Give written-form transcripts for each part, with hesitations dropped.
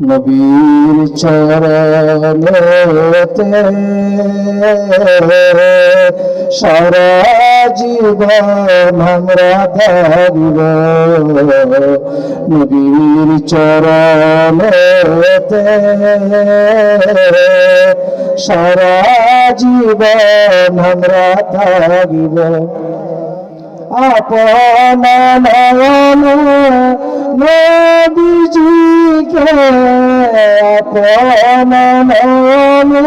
নবীর চরণেতে সারা জীবন আমরা থাকব। নবীর চরণেতে সারা জীবন আমরা থাকব। আপন নয়নে নবীজিকে আপন নয়নে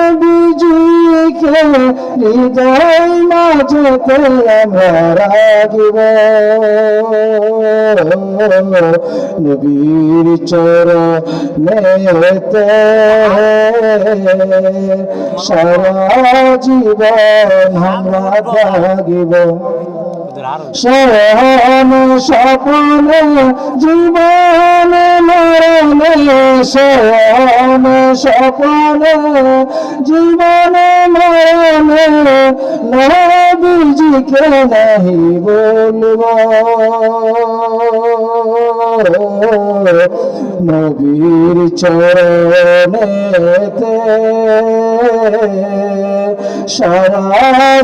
নবীজিকে হৃদয় মাঝেতে আমরা রাখিব। নবীর চরণেতে সারা জীবন আমরা থাকিব। শয়ন স্বপ্নে জীবনে মরণে শয়ন স্বপ্নে জীবনে মরণে নবীজিকে নাহি বলব। নবীর চরণেতে সারা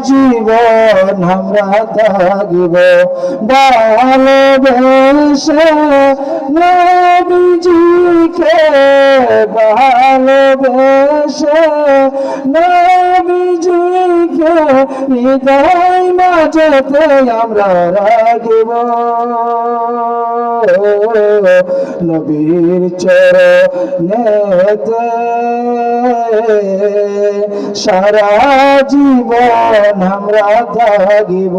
জীবন আমরা থাকিব। ভালোবেসে নবীজিকে ভালোবেসে নবীজিকে হৃদয় মাঝেতে আমরা রাখিব। নবীর চরণেতে সারা জীবন আমরা থাকিব।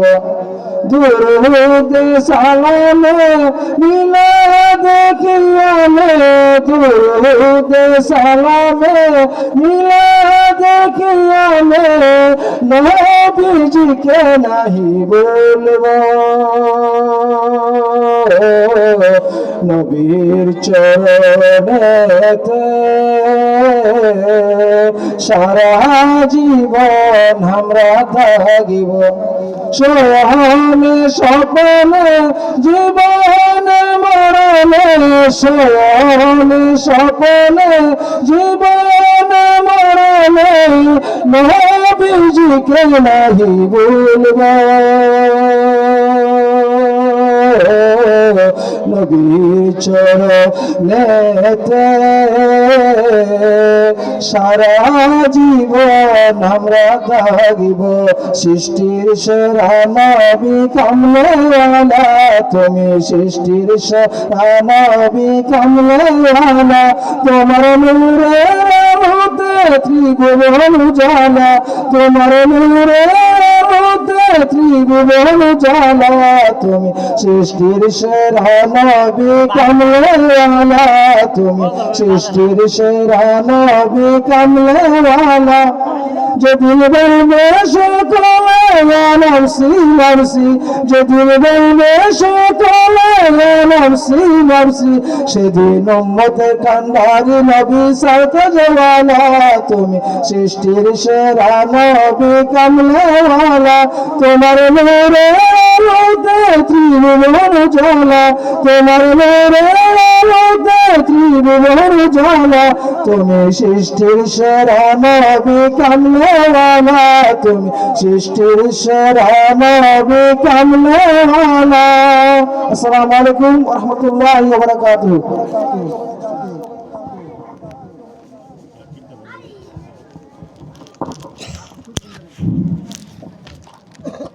দুরুদ সালামে মিলাদ কিয়ামে দুরুদ সালামে মিলাদ কিয়ামে নবীজিকে নাহি বলব। নবীর চরণেতে সারা জীবন আমরা থাকিব। শয়নে স্বপ্নে জীবনে মরণে শয়নে স্বপ্নে জীবনে মরণে নবীজিকে নাহি বলব। নবীর চরণেতে সারা জীবন আমরা থাকিব। সৃষ্টির সেরা নবী কামলেওয়ালা তুমি সৃষ্টির সেরা নবী কামলেওয়ালা তোমার নূরে মধ্যে ত্রিভুবন উজালা তোমার নূরে মধ্যে ত্রিভুবন উজালা তুমি সৃষ্টির সেরা নবী কামলেওয়ালা তুমি সৃষ্টির সেরা নবী কামলেওয়ালা। যেদিন বলবে সকলে নফসি নফসি যেদিন বলবে সকলে নফসি নফসি সেদিন উম্মতের কান্ডারি নবী সারতে জওয়ালা তুমি সৃষ্টির সেরা নবী কামলেওয়ালা। তোমার নূরে মধ্যে ত্রিভুবন উজালা তোমার নূরে মধ্যে ত্রিভুবন উজালা তুমি সৃষ্টির সেরা নবী কামলেওয়ালা তুমি সৃষ্টির সেরা নবী কামলেওয়ালা। আসসালামু আলাইকুম ওয়া রাহমাতুল্লাহি ওয়া বারাকাতুহু।